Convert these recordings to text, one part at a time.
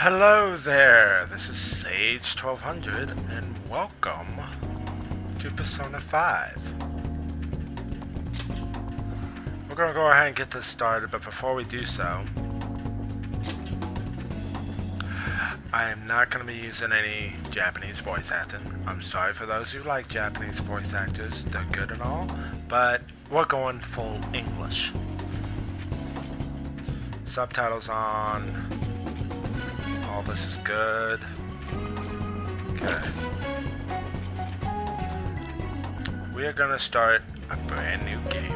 Hello there, this is Sage 1200 and welcome to Persona 5. We're gonna go ahead and get this started, but before we do so, I am not gonna be using any Japanese voice acting. I'm sorry for those who like Japanese voice actors, they're good and all, but we're going full English. Subtitles on. All this is good. Okay. We are gonna start a brand new game.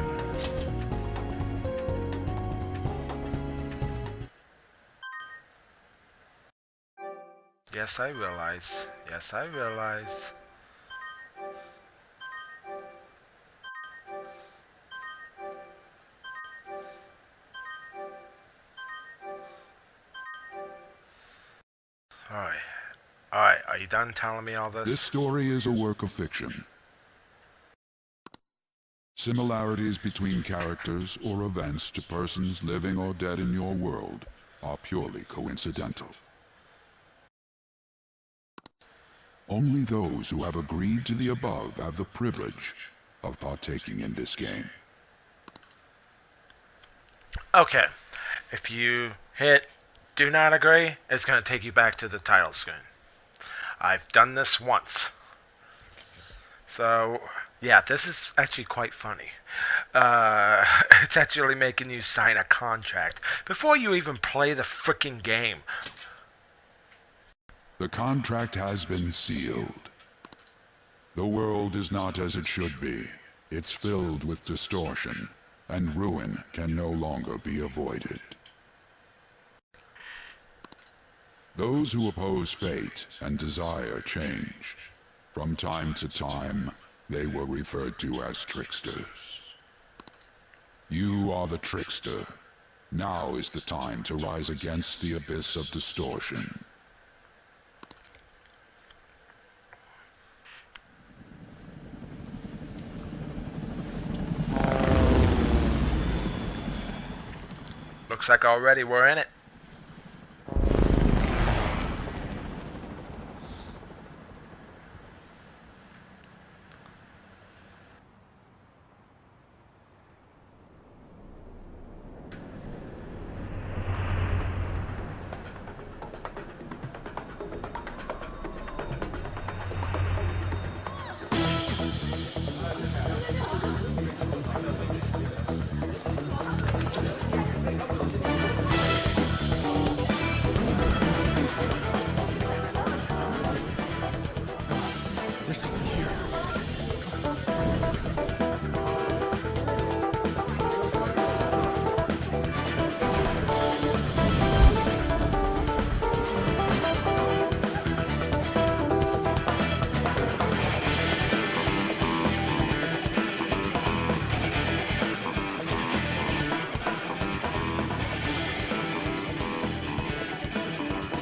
Yes, I realize. Yes, I realize. Alright. Alright, are you done telling me all this? This story is a work of fiction. Similarities between characters or events to persons living or dead in your world are purely coincidental. Only those who have agreed to the above have the privilege of partaking in this game. Okay. If you hit do not agree, it's going to take you back to the title screen. I've done this once. So, yeah, this is actually quite funny. It's actually making you sign a contract before you even play the freaking game. The contract has been sealed. The world is not as it should be. It's filled with distortion, and ruin can no longer be avoided. Those who oppose fate and desire change. From time to time, they were referred to as tricksters. You are the trickster. Now is the time to rise against the abyss of distortion. Looks like already we're in it. There's someone here.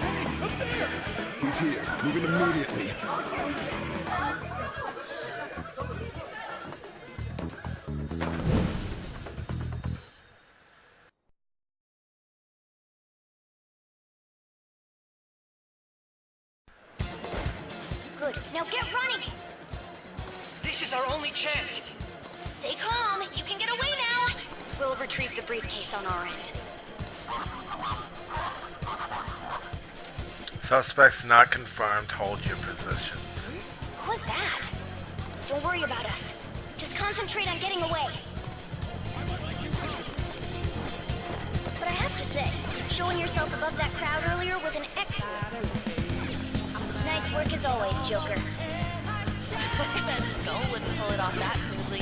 Hey, up there! He's here. Moving immediately. Good. Now get running! This is our only chance. Stay calm. You can get away now. We'll retrieve the briefcase on our end. Suspects not confirmed. Hold your positions. What was that? Don't worry about us. Just concentrate on getting away. But I have to say, showing yourself above that crowd earlier was an excellent move. Nice work as always, Joker. I bet Skull wouldn't pull it off that smoothly.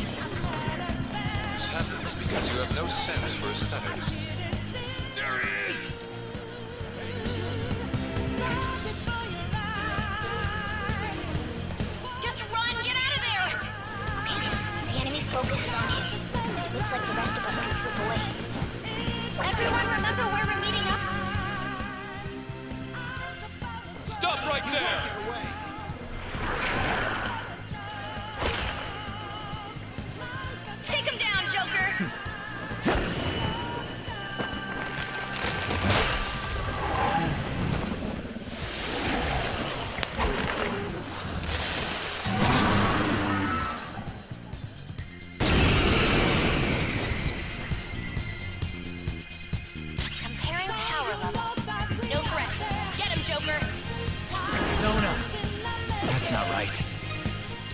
Sadly, it's because you have no sense for aesthetics. There he is! Just run! Get out of there! Okay, the enemy's focus is on him. Looks like the rest of us can slip away. Everyone remember where we're meeting up? Stop right there! Take him down, Joker!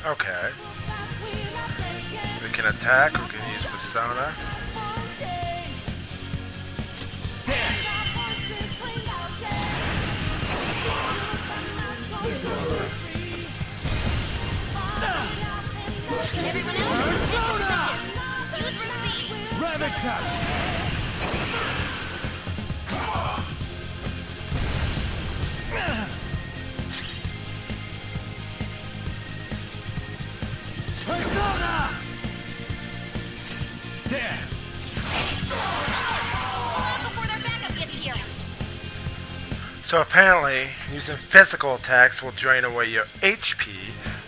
Okay. We can attack, we can use Persona. Can everyone else use Persona? Use Speed. Ravage that! Persona! There! Pull out before their backup gets here. So apparently, using physical attacks will drain away your HP,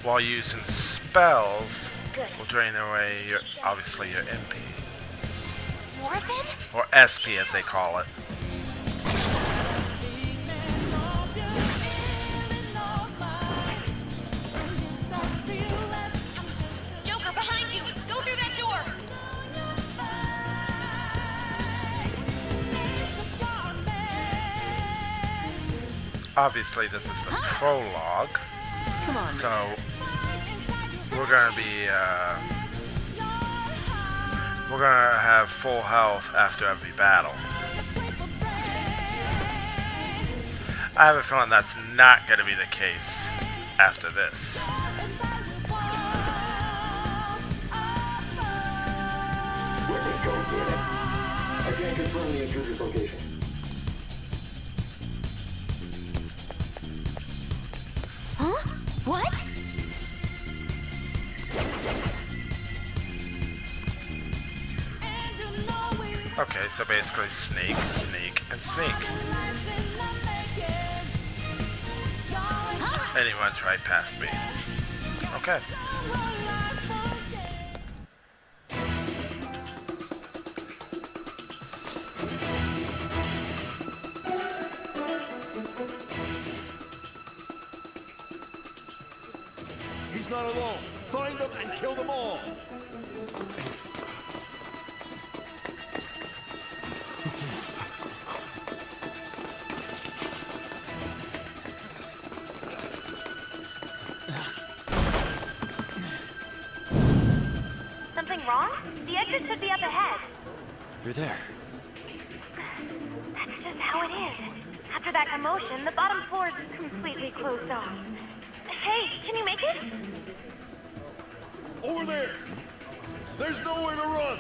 while using spells Good. will drain away your, obviously, your MP. More of them? Or SP as they call it. Joker, behind you! Go through that door! Obviously, this is the prologue, Come on. so we're gonna be, we're gonna have full health after every battle. I have a feeling that's not gonna be the case after this. Weapon code, damn it. I can't confirm the intruder's location. Huh? What? Okay, so basically sneak, sneak, and sneak. And he runs right past me. Okay. He's not alone. Find them and kill them all. Something wrong? The exit should be up ahead. You're there. That's just how it is. After that commotion, the bottom floor is completely closed off. Hey, can you make it? Over there! There's nowhere to run!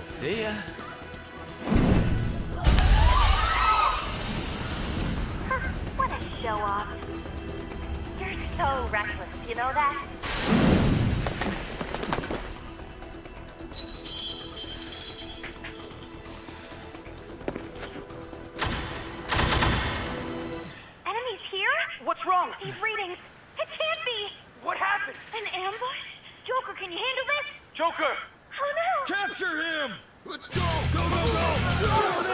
See ya. What a show off. You're so reckless, you know that? Enemies here? What's wrong? These readings. It can't be. What happened? An ambush? Joker, can you handle this? Joker! Oh no! Capture him! Let's go! Go, go, go! Zero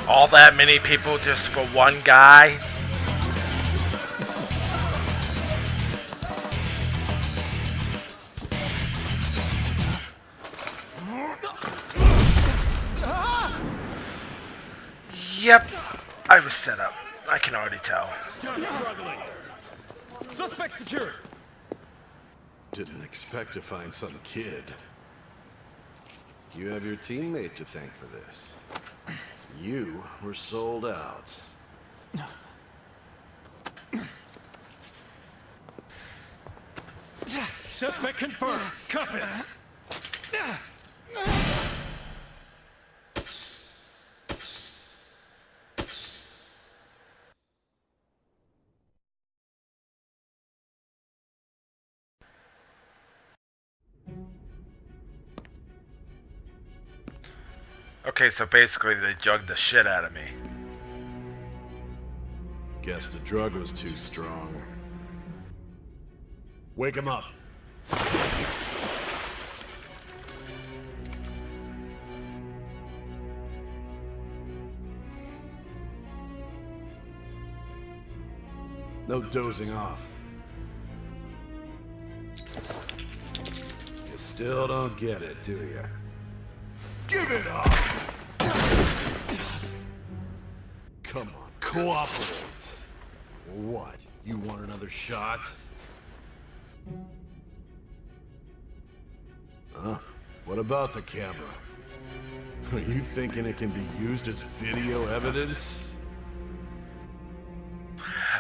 in! All that many people just for one guy? Yep, I was set up. I can already tell. Stop struggling! Suspect secured! Didn't expect to find some kid. You have your teammate to thank for this. You were sold out. Suspect confirmed! Cuff it! Okay, so basically they jugged the shit out of me. Guess the drug was too strong. Wake him up. No dozing off. You still Still don't get it, do you? Give it up! Come on, cooperate. What? You want another shot? Huh? What about the camera? Are you thinking it can be used as video evidence?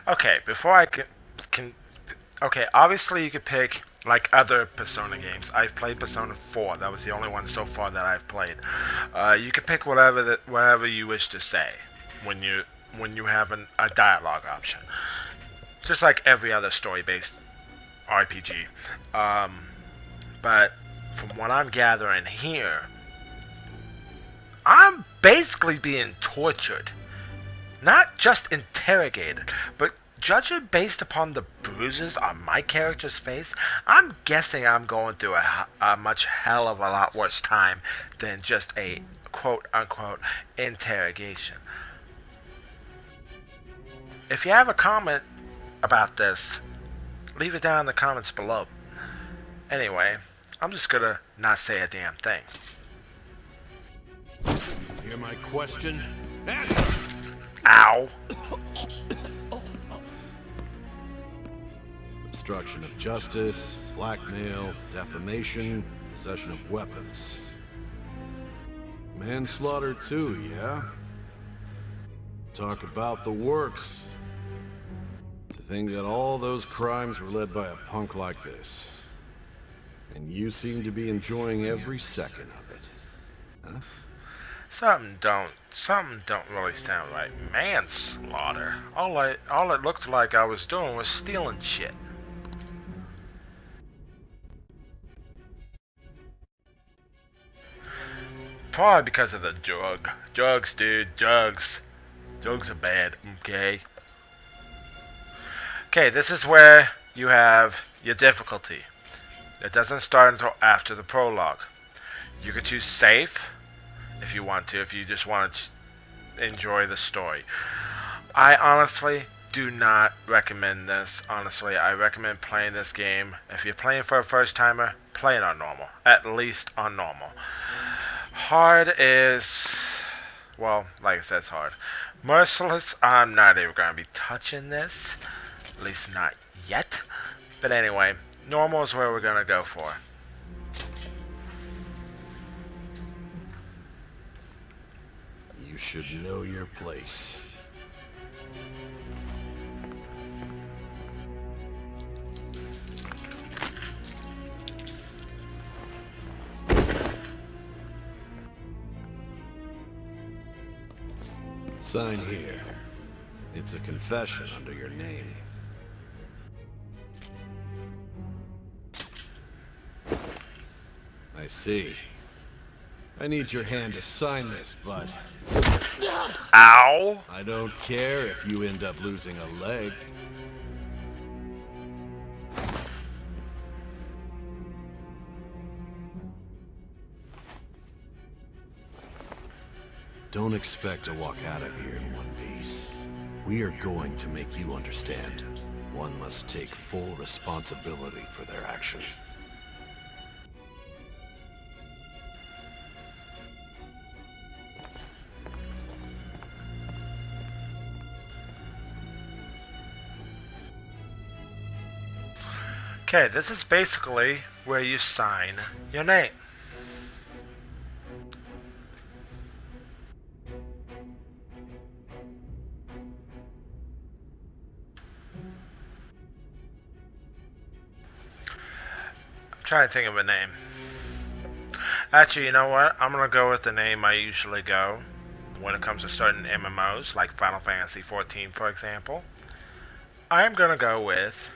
Okay, before I can okay, obviously you could pick like other Persona games. I've played Persona 4. That was the only one so far that I've played. You could pick whatever you wish to say when you have a dialogue option, just like every other story-based RPG. But from what I'm gathering here, I'm basically being tortured. Not just interrogated, but judging based upon the bruises on my character's face, I'm guessing I'm going through a much hell of a lot worse time than just a quote-unquote interrogation. If you have a comment about this, leave it down in the comments below. Anyway, I'm just gonna not say a damn thing. Hear my question? Answer! Ow! Obstruction of justice, blackmail, defamation, possession of weapons. Manslaughter too, yeah? Talk about the works. To think that all those crimes were led by a punk like this. And you seem to be enjoying every second of it. Huh? Something don't really sound right. Manslaughter. All it looked like I was doing was stealing shit. Probably because of the drugs, dude. Drugs are bad. Okay. Okay, this is where you have your difficulty. It doesn't start until after the prologue. You can choose safe if you want to, if you just want to enjoy the story. I honestly do not recommend this. Honestly, I recommend playing this game. If you're playing for a first timer, play it on normal. At least on normal. Hard is, well, like I said, it's hard. Merciless, I'm not even going to be touching this. At least not yet. But anyway, normal is where we're going to go for. You should know your place. Sign here. It's a confession under your name. I see. I need your hand to sign this, bud. Ow! I don't care if you end up losing a leg. Don't expect to walk out of here in one piece. We are going to make you understand. One must take full responsibility for their actions. Okay, this is basically where you sign your name. I'm trying to think of a name. Actually, you know what? I'm gonna go with the name I usually go when it comes to certain MMOs, like Final Fantasy XIV, for example. I'm gonna go with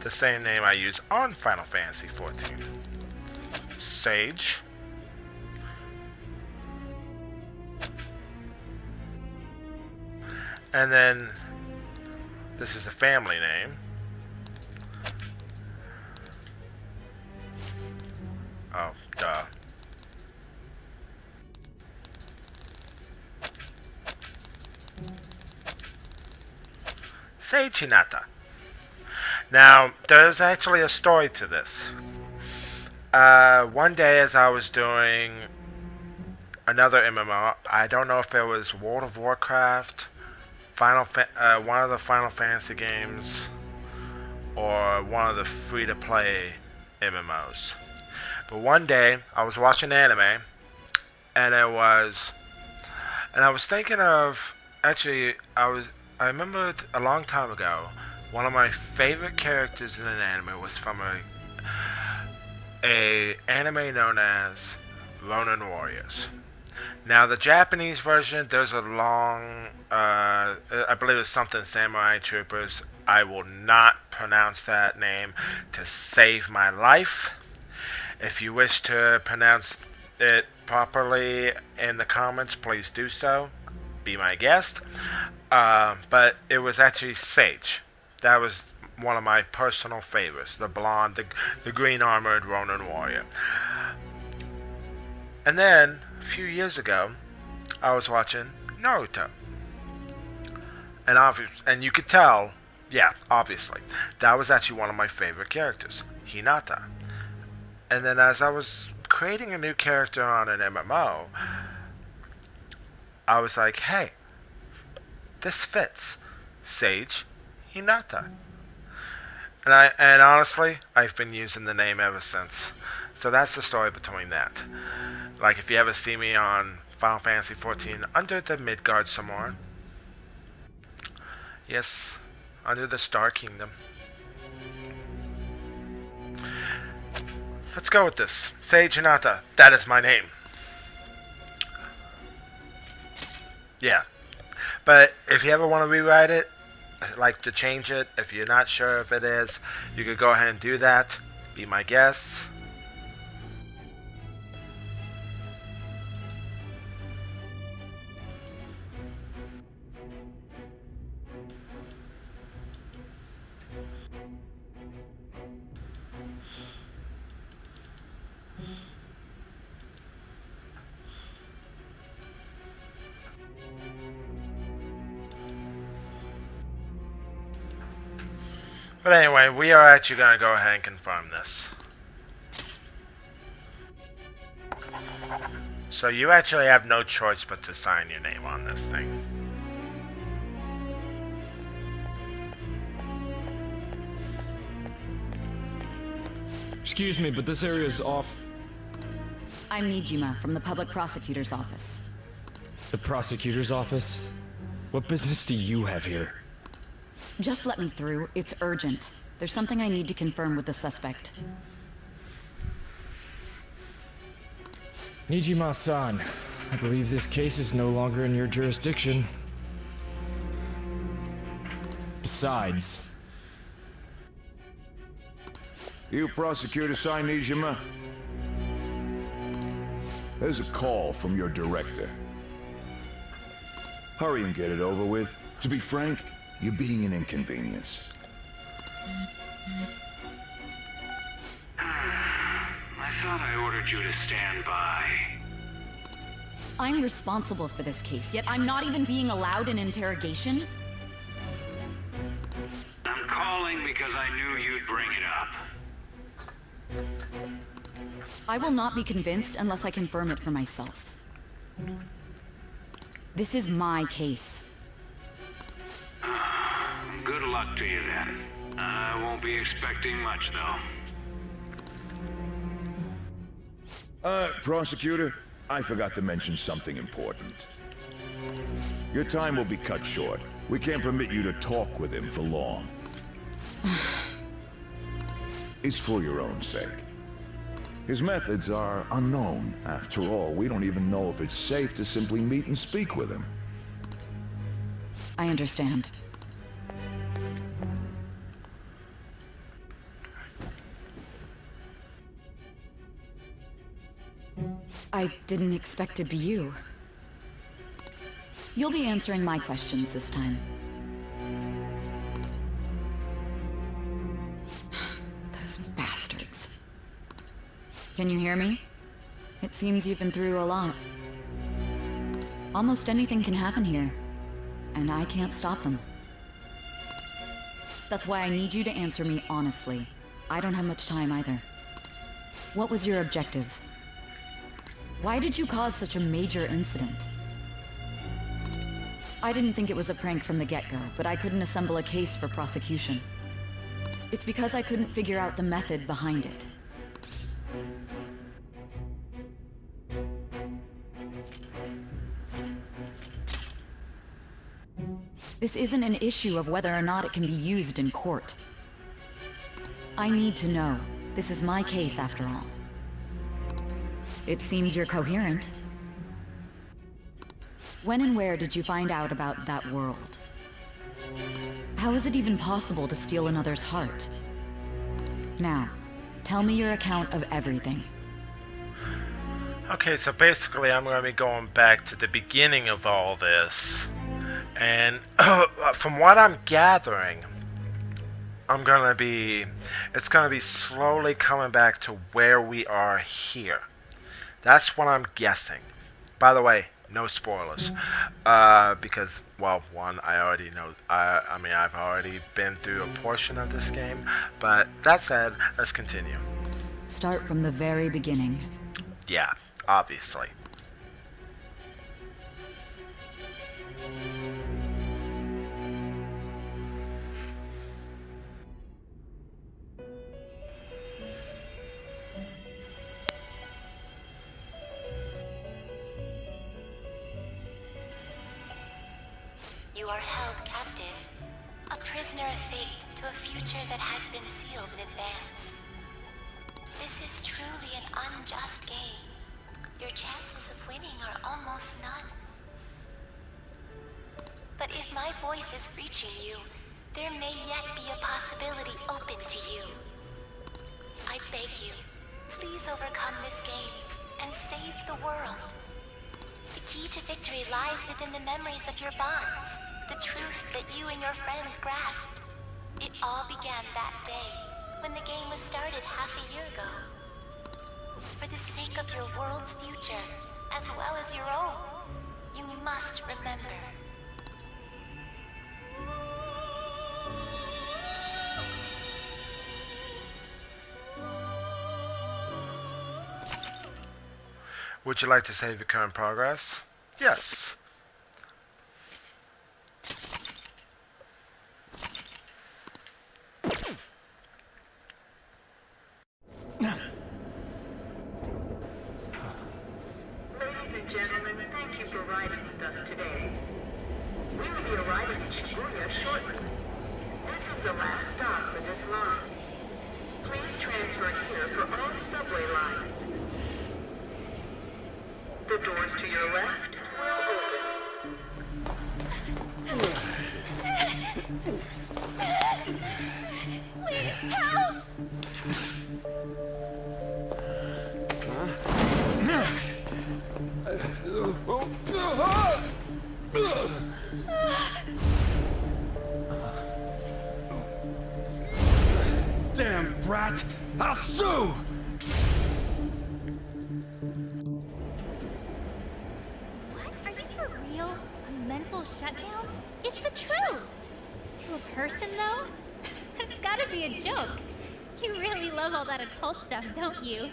the same name I use on Final Fantasy XIV. Sage. And then this is a family name. Oh, duh. Sage Hinata. Now, there's actually a story to this. One day as I was doing another MMO, I don't know if it was World of Warcraft, one of the Final Fantasy games, or one of the free-to-play MMOs. But one day I was watching anime, and I was thinking of, actually, I remember a long time ago, one of my favorite characters in an anime was from a anime known as Ronin Warriors. Now the Japanese version, there's a long, I believe it's something Samurai Troopers. I will not pronounce that name to save my life. If you wish to pronounce it properly in the comments, please do so. Be my guest. But it was actually Sage. That was one of my personal favorites. The blonde, the green armored Ronin warrior. And then, a few years ago, I was watching Naruto. And you could tell, yeah, obviously, that was actually one of my favorite characters, Hinata. And then as I was creating a new character on an MMO, I was like, hey, this fits. Sage Hinata. And honestly, I've been using the name ever since. So that's the story between that. Like if you ever see me on Final Fantasy XIV under the Midgard somewhere. Yes, under the Star Kingdom. Let's go with this. Sage Hinata. That is my name. Yeah. But if you ever want to rewrite it, like to change it, if you're not sure if it is, you could go ahead and do that. Be my guest. But anyway, we are actually going to go ahead and confirm this. So you actually have no choice but to sign your name on this thing. Excuse me, but this area's off. I'm Nijima from the Public Prosecutor's Office. The prosecutor's office? What business do you have here? Just let me through. It's urgent. There's something I need to confirm with the suspect. Nijima-san, I believe this case is no longer in your jurisdiction. Besides... You prosecutor sign Nijima? There's a call from your director. Hurry and get it over with. To be frank, you're being an inconvenience. I thought I ordered you to stand by. I'm responsible for this case, yet I'm not even being allowed an interrogation? I'm calling because I knew you'd bring it up. I will not be convinced unless I confirm it for myself. This is my case. Good luck to you then. I won't be expecting much, though. Prosecutor, I forgot to mention something important. Your time will be cut short. We can't permit you to talk with him for long. It's for your own sake. His methods are unknown. After all, we don't even know if it's safe to simply meet and speak with him. I understand. I didn't expect to be you. You'll be answering my questions this time. Those bastards. Can you hear me? It seems you've been through a lot. Almost anything can happen here, and I can't stop them. That's why I need you to answer me honestly. I don't have much time either. What was your objective? Why did you cause such a major incident? I didn't think it was a prank from the get-go, but I couldn't assemble a case for prosecution. It's because I couldn't figure out the method behind it. This isn't an issue of whether or not it can be used in court. I need to know. This is my case, after all. It seems you're coherent. When and where did you find out about that world? How is it even possible to steal another's heart? Now, tell me your account of everything. Okay, so basically I'm going to be going back to the beginning of all this. And from what I'm gathering, it's going to be slowly coming back to where we are here. That's what I'm guessing. By the way, no spoilers. Because, well, one, I already know, I mean, I've already been through a portion of this game. But that said, let's continue. Start from the very beginning. Yeah, obviously. You are held captive, a prisoner of fate to a future that has been sealed in advance. This is truly an unjust game. Your chances of winning are almost none. But if my voice is reaching you, there may yet be a possibility open to you. I beg you, please overcome this game and save the world. The key to victory lies within the memories of your bonds, the truth that you and your friends grasped. It all began that day, when the game was started half a year ago. For the sake of your world's future, as well as your own, you must remember. Would you like to save your current progress? Yes. Ladies and gentlemen, thank you for riding with us today. We will be arriving in Shibuya shortly. This is the last stop for this line. Please transfer here for all subway lines. The doors to your left will open. Please help! Damn brat! I'll sue! Mental shutdown? It's the truth! To a person, though? It's gotta be a joke. You really love all that occult stuff, don't you?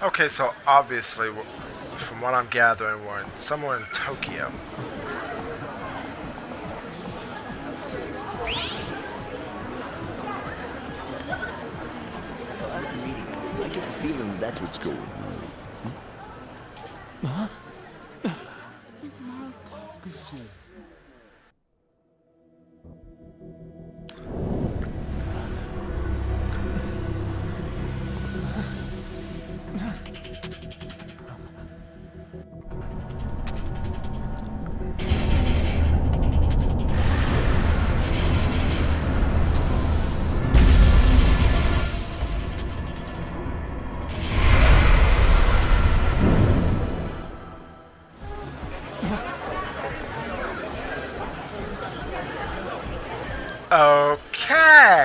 Okay, so obviously, from what I'm gathering, we're somewhere in Tokyo. After meeting you, I get the feeling that's what's going on. Huh? Tomorrow's task is soon.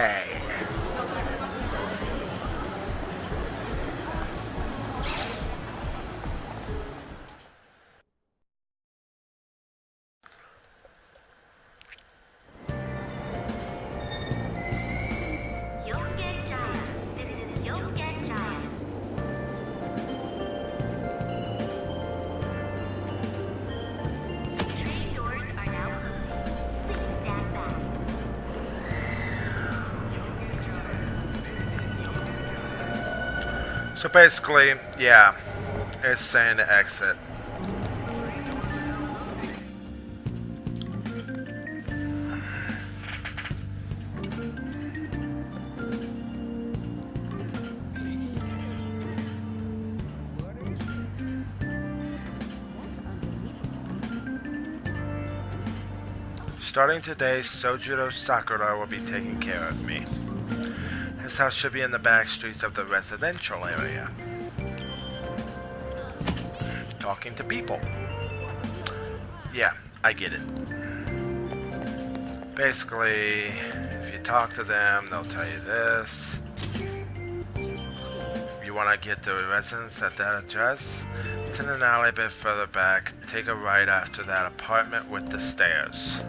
way. So basically, yeah, it's saying to exit. Starting today, Sojiro Sakura will be taking care of me. His house should be in the back streets of the residential area. Talking to people. Yeah, I get it. Basically, if you talk to them, they'll tell you this. If you want to get the residence at that address, it's in an alley a bit further back. Take a right after that apartment with the stairs.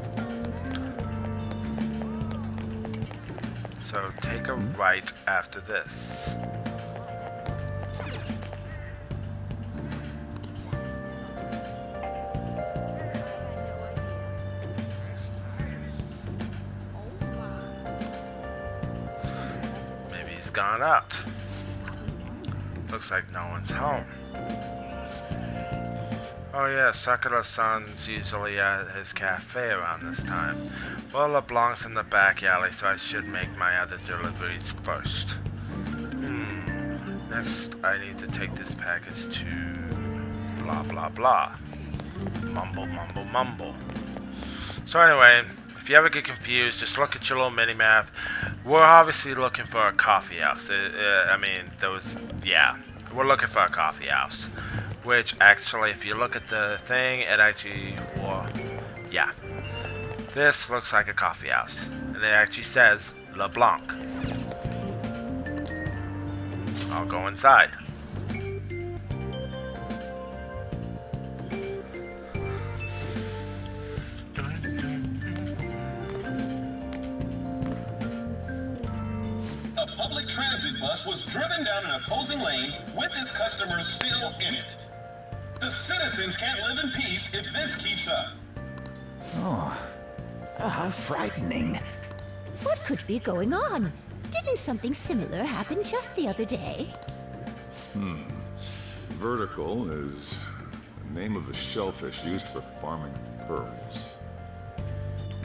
So take a right after this. Maybe he's gone out. Looks like no one's home. Oh yeah, Sakura-san's usually at his cafe around this time. Well, LeBlanc's in the back alley, so I should make my other deliveries first. Next, I need to take this package to blah blah blah. Mumble mumble mumble. So anyway, if you ever get confused, just look at your little mini-map. We're obviously looking for a coffee house. We're looking for a coffee house. Which actually, if you look at the thing, it actually, yeah. This looks like a coffee house. And it actually says LeBlanc. I'll go inside. A public transit bus was driven down an opposing lane with its customers still in it. The citizens can't live in peace if this keeps up. Oh, how frightening. What could be going on? Didn't something similar happen just the other day? Vertical is the name of a shellfish used for farming pearls.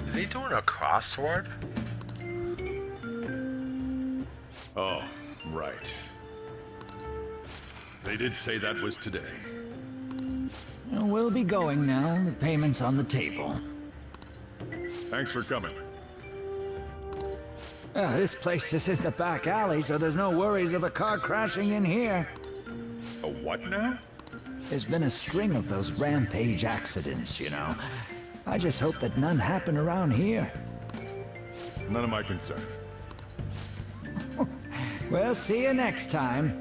Is he doing a crossword? Oh, right. They did say that was today. We'll be going now. The payment's on the table. Thanks for coming. This place is in the back alley, so there's no worries of a car crashing in here. A what now? There's been a string of those rampage accidents, you know. I just hope that none happen around here. None of my concern. We'll see you next time.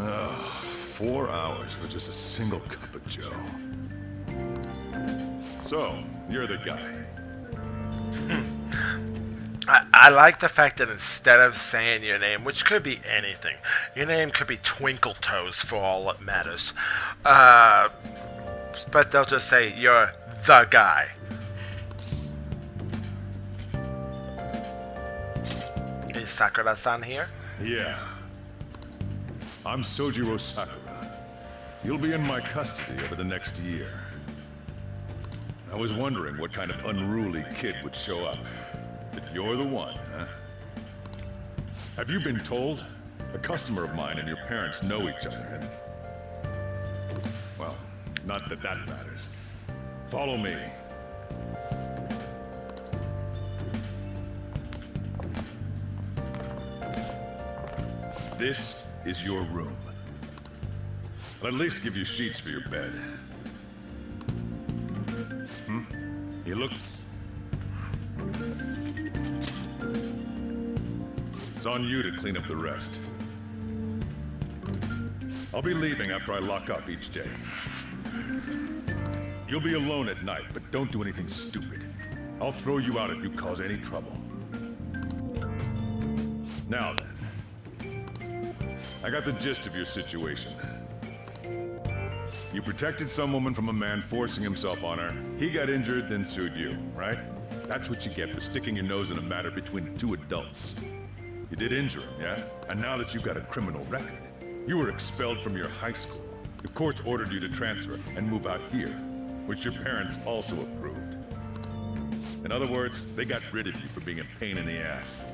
Oh, 4 hours for just a single cup of joe. So, you're the guy. I like the fact that instead of saying your name, which could be anything, your name could be Twinkle Toes for all that matters. But they'll just say you're the guy. Is Sakura-san here? Yeah. I'm Sojiro Sakura. You'll be in my custody over the next year. I was wondering what kind of unruly kid would show up. But you're the one, huh? Have you been told? A customer of mine and your parents know each other, and... well, not that that matters. Follow me. This is your room. I'll at least give you sheets for your bed. You look... It's on you to clean up the rest. I'll be leaving after I lock up each day. You'll be alone at night, but don't do anything stupid. I'll throw you out if you cause any trouble. Now then. I got the gist of your situation. You protected some woman from a man forcing himself on her. He got injured, then sued you, right? That's what you get for sticking your nose in a matter between two adults. You did injure him, yeah? And now that you've got a criminal record, you were expelled from your high school. The courts ordered you to transfer and move out here, which your parents also approved. In other words, they got rid of you for being a pain in the ass.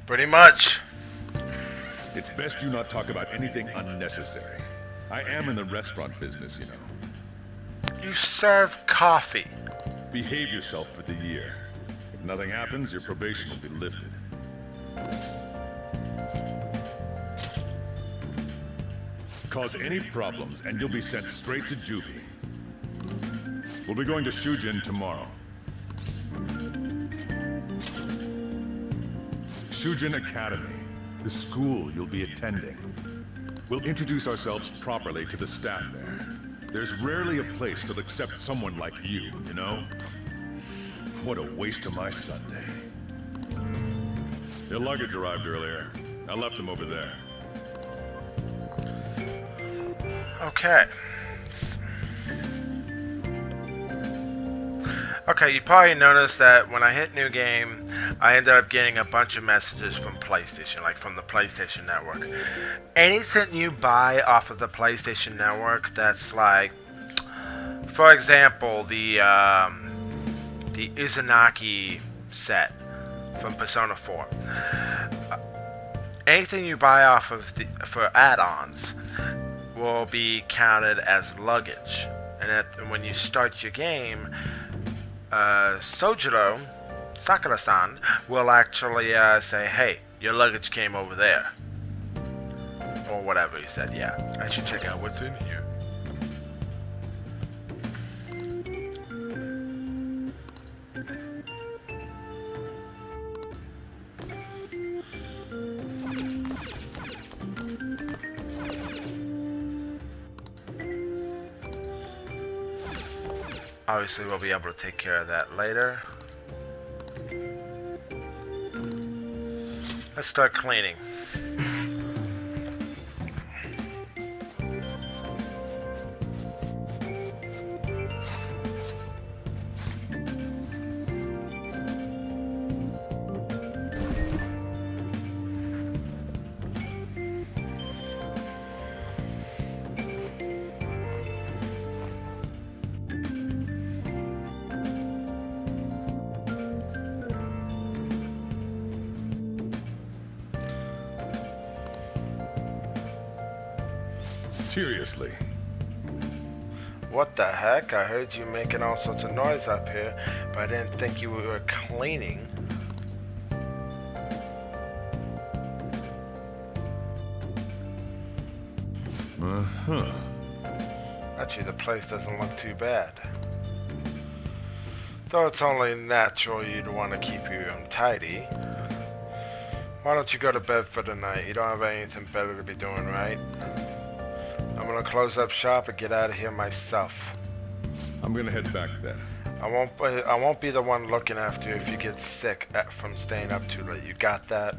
Pretty much. It's best you not talk about anything unnecessary. I am in the restaurant business, you know. You serve coffee. Behave yourself for the year. If nothing happens, your probation will be lifted. Cause any problems, and you'll be sent straight to juvie. We'll be going to Shujin tomorrow. Shujin Academy, the school you'll be attending. We'll introduce ourselves properly to the staff there. There's rarely a place that'll accept someone like you know? What a waste of my Sunday. Your luggage arrived earlier. I left them over there. Okay. Okay, you probably noticed that when I hit New Game, I ended up getting a bunch of messages from PlayStation, like from the PlayStation Network. Anything you buy off of the PlayStation Network that's like, for example, the Izanagi set from Persona 4. Anything you buy off of for add-ons will be counted as luggage. And when you start your game, Sojiro, Sakura-san, will actually say, hey, your luggage came over there. Or whatever he said, yeah. I should check out what's in here. Obviously, we'll be able to take care of that later. Let's start cleaning. Seriously. What the heck? I heard you making all sorts of noise up here, but I didn't think you were cleaning. Uh-huh. Actually, the place doesn't look too bad. Though it's only natural you'd want to keep your room tidy. Why don't you go to bed for the night? You don't have anything better to be doing, right? I'm gonna close up shop and get out of here myself. I'm gonna head back then. I won't be the one looking after you if you get sick from staying up too late. You got that?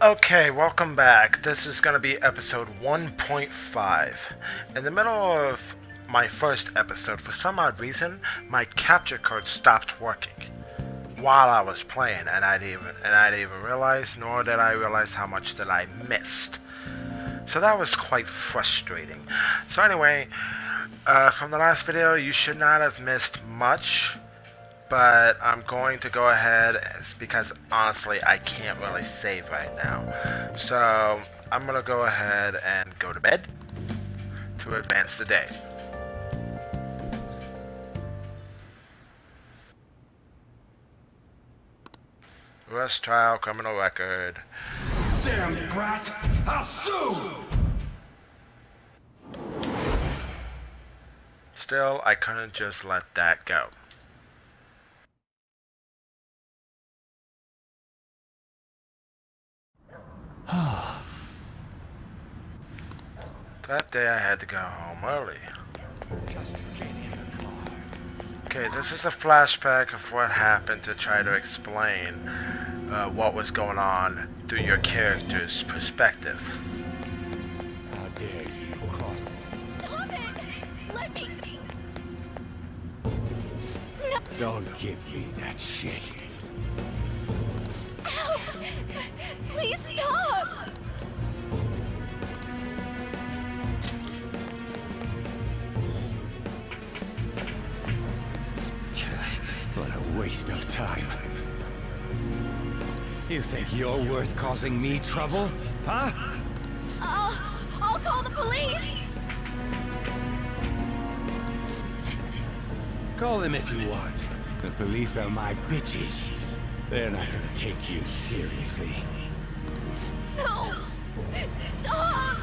Okay, welcome back. This is going to be episode 1.5. In the middle of my first episode, for some odd reason, my capture card stopped working while I was playing, and I didn't even realize, nor did I realize how much that I missed. So that was quite frustrating. So anyway, from the last video, you should not have missed much. But I'm going to go ahead because honestly I can't really save right now. So I'm going to go ahead and go to bed to advance the day. Arrest, trial, criminal record. Damn brat! I'll sue! Still, I couldn't just let that go. That day I had to go home early. Okay, this is a flashback of what happened to try to explain what was going on through your character's perspective. How dare you call... Stop it! Let me... Don't give me that shit. Help! Please stop! What a waste of time. You think you're worth causing me trouble? Huh? I'll call the police! Call them if you want. The police are my bitches. They're not gonna take you seriously. No! Stop!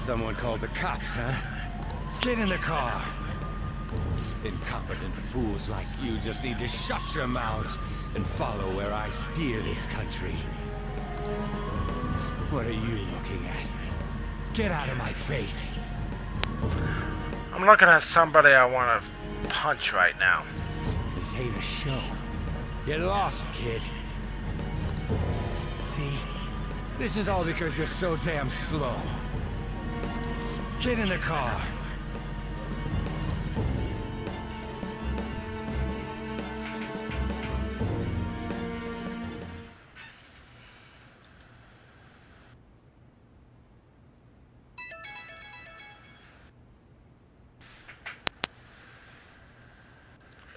Someone called the cops, huh? Get in the car! Incompetent fools like you just need to shut your mouths and follow where I steer this country. What are you looking at? Get out of my face! I'm looking at somebody I want to punch right now. This ain't a show. Get lost, kid. See? This is all because you're so damn slow. Get in the car.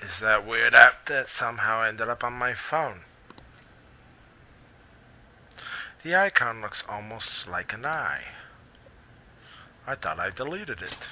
Is that weird app that somehow ended up on my phone? The icon looks almost like an eye. I thought I deleted it.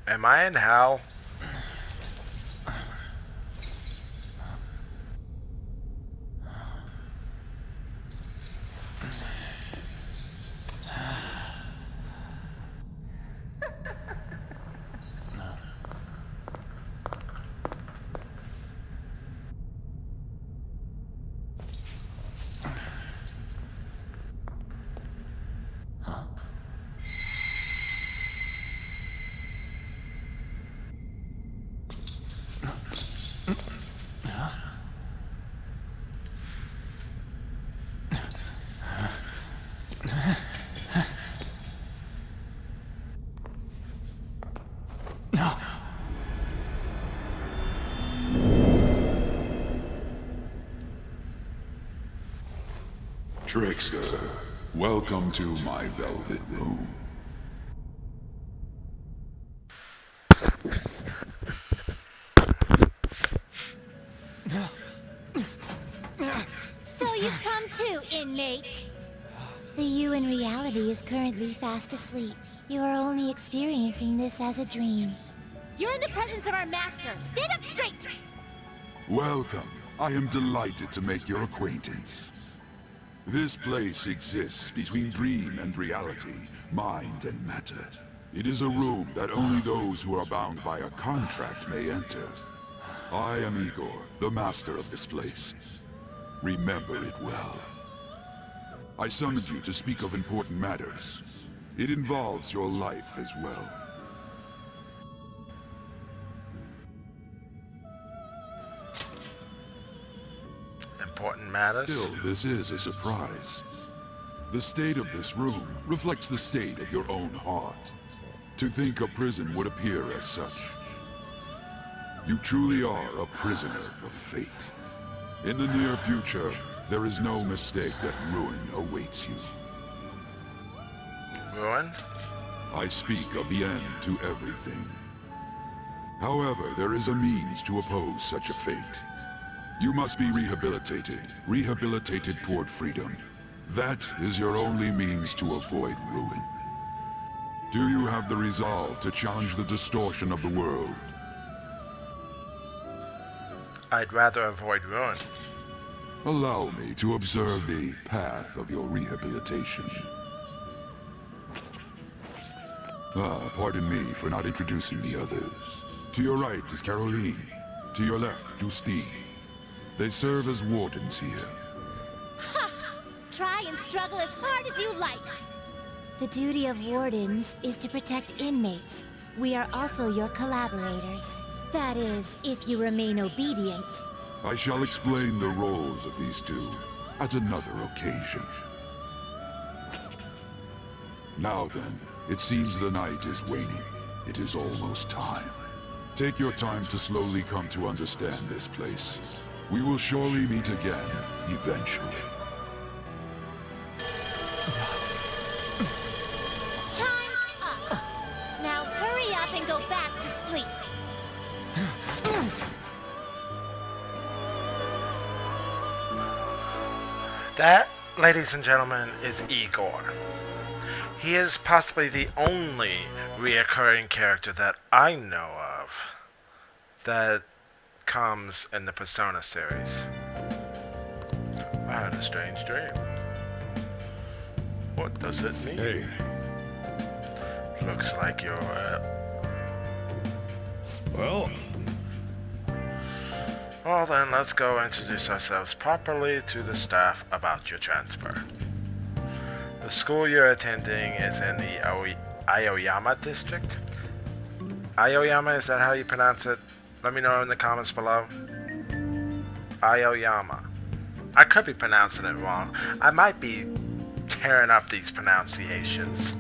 Am I in hell? Trickster, welcome to my velvet room. So you've come too, inmate. The you in reality is currently fast asleep. You are only experiencing this as a dream. You're in the presence of our master. Stand up straight! Welcome. I am delighted to make your acquaintance. This place exists between dream and reality, mind and matter. It is a room that only those who are bound by a contract may enter. I am Igor, the master of this place. Remember it well. I summoned you to speak of important matters. It involves your life as well. Important matters? Still, this is a surprise. The state of this room reflects the state of your own heart. To think a prison would appear as such. You truly are a prisoner of fate. In the near future, there is no mistake that ruin awaits you. Ruin? I speak of the end to everything. However, there is a means to oppose such a fate. You must be rehabilitated toward freedom. That is your only means to avoid ruin. Do you have the resolve to challenge the distortion of the world? I'd rather avoid ruin. Allow me to observe the path of your rehabilitation. Pardon me for not introducing the others. To your right is Caroline. To your left, Justine. They serve as wardens here. Ha! Try and struggle as hard as you like! The duty of wardens is to protect inmates. We are also your collaborators. That is, if you remain obedient. I shall explain the roles of these two at another occasion. Now then, it seems the night is waning. It is almost time. Take your time to slowly come to understand this place. We will surely meet again, eventually. Time's up! Now hurry up and go back to sleep. That, ladies and gentlemen, is Igor. He is possibly the only reoccurring character that I know of that comes in the Persona series. I had a strange dream. What does it mean? Hey. Looks like you're, Well, Well then, let's go introduce ourselves properly to the staff about your transfer. The school you're attending is in the Aoyama district. Aoyama, is that how you pronounce it? Let me know in the comments below. Aoyama. I could be pronouncing it wrong. I might be tearing up these pronunciations.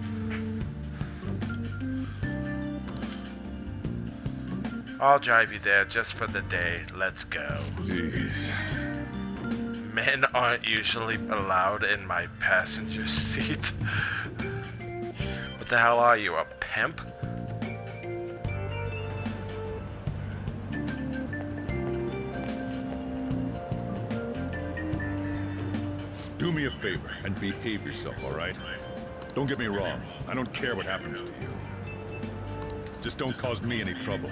I'll drive you there just for the day. Let's go. jeez. Men aren't usually allowed in my passenger seat. What the hell are you, a pimp? Do me a favor and behave yourself, all right? Don't get me wrong. I don't care what happens to you. Just don't cause me any trouble.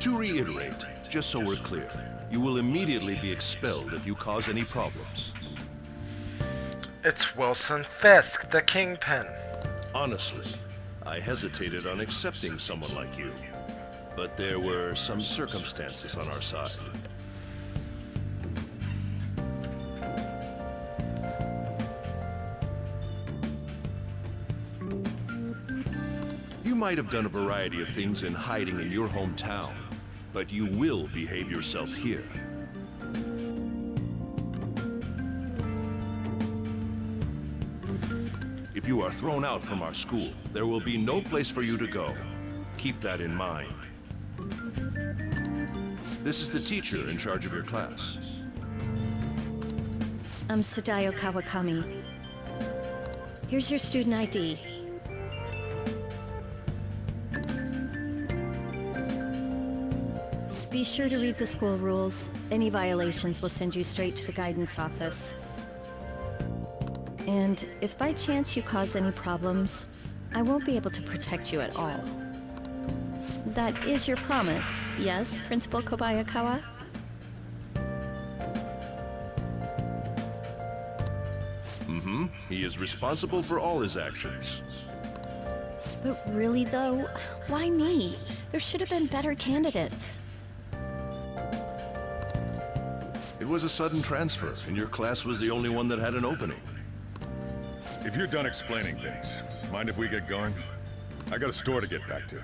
To reiterate, just so we're clear, you will immediately be expelled if you cause any problems. It's Wilson Fisk, the Kingpin. Honestly, I hesitated on accepting someone like you, but there were some circumstances on our side. You might have done a variety of things in hiding in your hometown, but you will behave yourself here. If you are thrown out from our school, there will be no place for you to go. Keep that in mind. This is the teacher in charge of your class. I'm Sadayo Kawakami. Here's your student ID. Be sure to read the school rules. Any violations will send you straight to the guidance office. And if by chance you cause any problems, I won't be able to protect you at all. That is your promise, yes, Principal Kobayakawa? Mm-hmm. He is responsible for all his actions. But really though, why me? There should have been better candidates. It was a sudden transfer, and your class was the only one that had an opening. If you're done explaining things, mind if we get going? I got a store to get back to.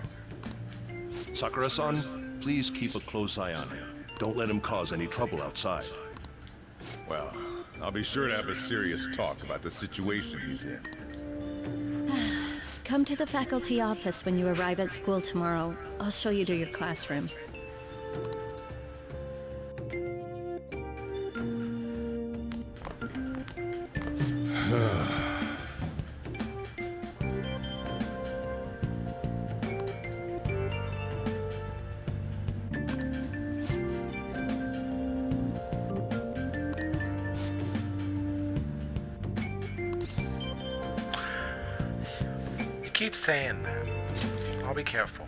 Sakura-san, please keep a close eye on him. Don't let him cause any trouble outside. Well, I'll be sure to have a serious talk about the situation he's in. Come to the faculty office when you arrive at school tomorrow. I'll show you to your classroom. Keep saying that. I'll be careful.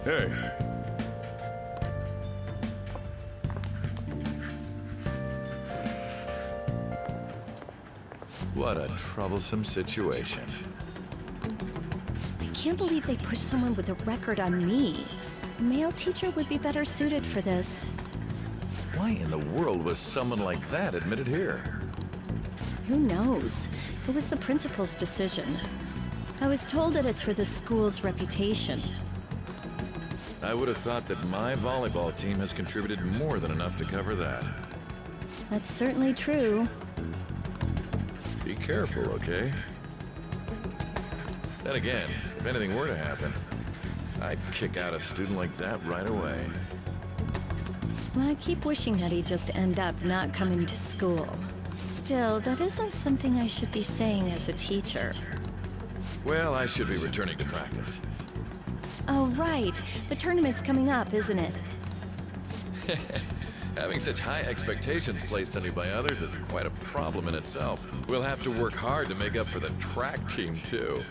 Hey. What a troublesome situation. I can't believe they pushed someone with a record on me. A male teacher would be better suited for this. Why in the world was someone like that admitted here? Who knows? It was the principal's decision. I was told that it's for the school's reputation. I would have thought that my volleyball team has contributed more than enough to cover that. That's certainly true. Be careful, okay? Then again, if anything were to happen, I'd kick out a student like that right away. Well, I keep wishing that he'd just end up not coming to school. Still, that isn't something I should be saying as a teacher. Well, I should be returning to practice. Oh, right. The tournament's coming up, isn't it? Having such high expectations placed on you by others is quite a problem in itself. We'll have to work hard to make up for the track team, too.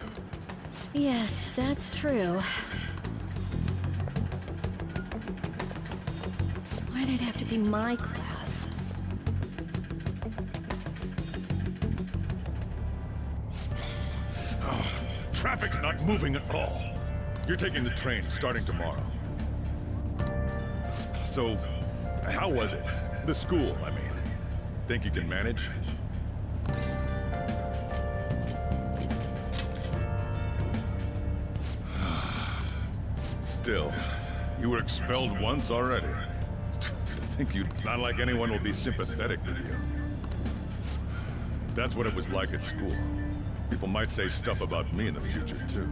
Yes, that's true. Why'd it have to be my class? Oh, traffic's not moving at all. You're taking the train starting tomorrow. So, how was it? The school, I mean. Think you can manage? Still, you were expelled once already. To think it's not like anyone will be sympathetic with you. That's what it was like at school. People might say stuff about me in the future, too.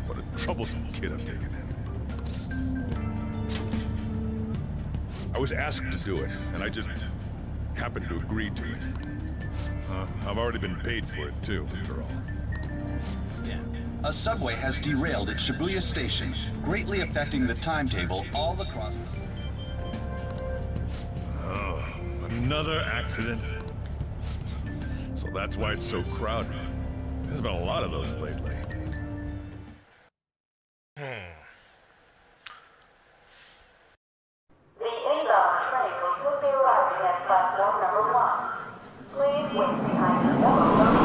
What a troublesome kid I'm taking in. I was asked to do it, and I just happened to agree to it. I've already been paid for it, too, after all. A subway has derailed at Shibuya Station, greatly affecting the timetable all across the... Oh, another accident? So that's why it's so crowded. There's been a lot of those lately. The inbound train will soon be arriving at platform number 1. Please wait behind the yellow line.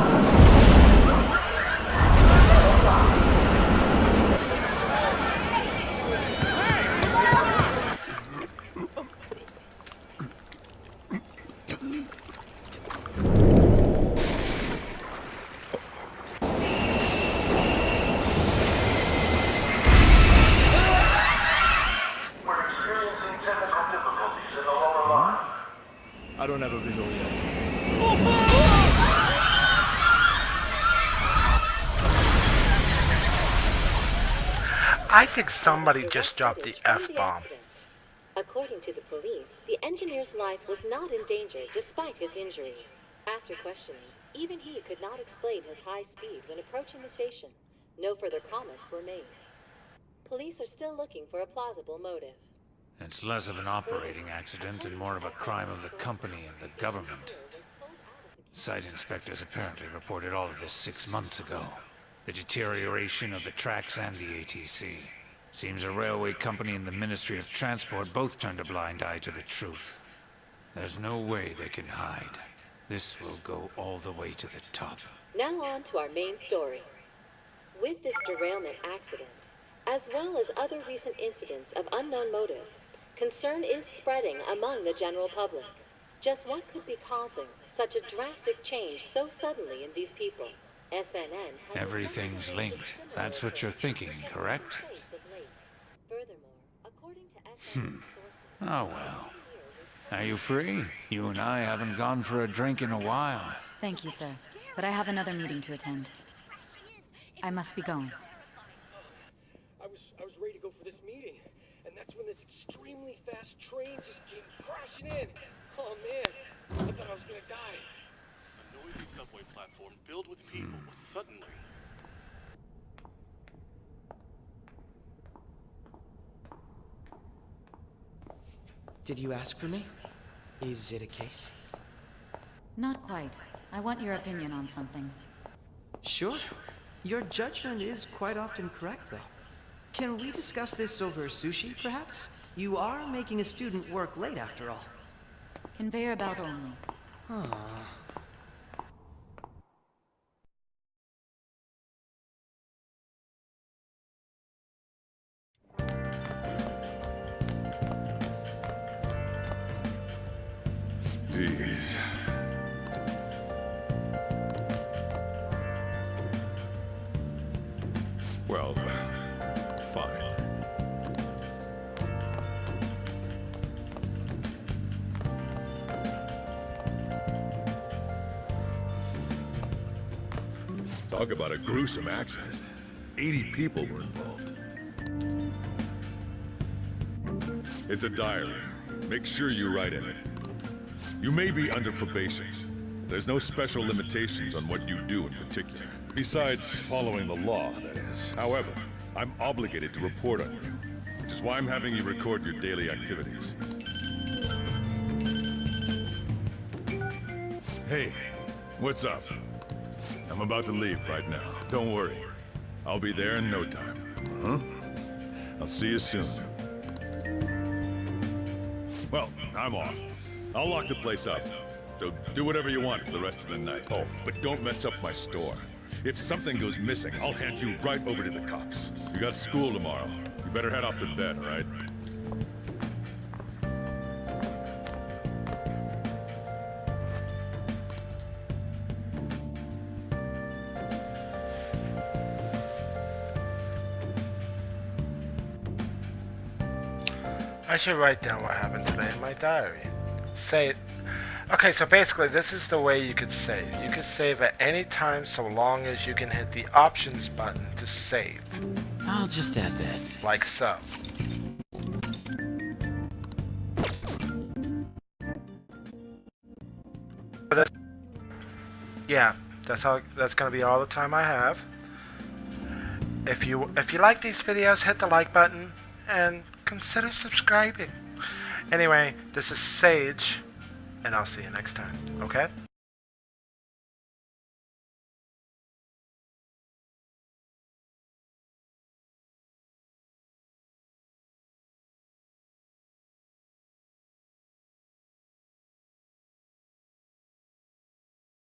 I don't have a visual yet. I think somebody just dropped the F-bomb. According to the police, the engineer's life was not in danger despite his injuries. After questioning, even he could not explain his high speed when approaching the station. No further comments were made. police are still looking for a plausible motive. It's less of an operating accident and more of a crime of the company and the government. Site inspectors apparently reported all of this 6 months ago. The deterioration of the tracks and the ATC. Seems a railway company and the Ministry of Transport both turned a blind eye to the truth. There's no way they can hide. This will go all the way to the top. Now on to our main story. With this derailment accident, as well as other recent incidents of unknown motive, concern is spreading among the general public. Just what could be causing such a drastic change so suddenly in these people? SNN has Everything's linked. That's what you're thinking, correct? Oh well. Are you free? You and I haven't gone for a drink in a while. Thank you, sir. But I have another meeting to attend. I must be going. I was ready to go for this meeting, and that's when this extremely fast train just came crashing in. Oh man, I thought I was gonna die. A noisy subway platform filled with people was suddenly... Did you ask for me? Is it a case? Not quite. I want your opinion on something. Sure. Your judgment is quite often correct, though. Can we discuss this over sushi, perhaps? You are making a student work late, after all. Conveyor belt only. Jeez. Well, fine. Talk about a gruesome accident. 80 people were involved. It's a diary. Make sure you write in it. You may be under probation. There's no special limitations on what you do in particular. Besides following the law, that is. However, I'm obligated to report on you, which is why I'm having you record your daily activities. Hey, what's up? I'm about to leave right now. Don't worry. I'll be there in no time. I'll see you soon. Well, I'm off. I'll lock the place up. So do whatever you want for the rest of the night. Oh, but don't mess up my store. If something goes missing, I'll hand you right over to the cops. You got school tomorrow. You better head off to bed, all right? I should write down what happened today in my diary. Say it. Okay, so basically this is the way you could save. You could save at any time so long as you can hit the options button to save. I'll just add this. Like so. Yeah, that's gonna be all the time I have. If you like these videos, hit the like button and consider subscribing. Anyway, this is Sage, and I'll see you next time, okay?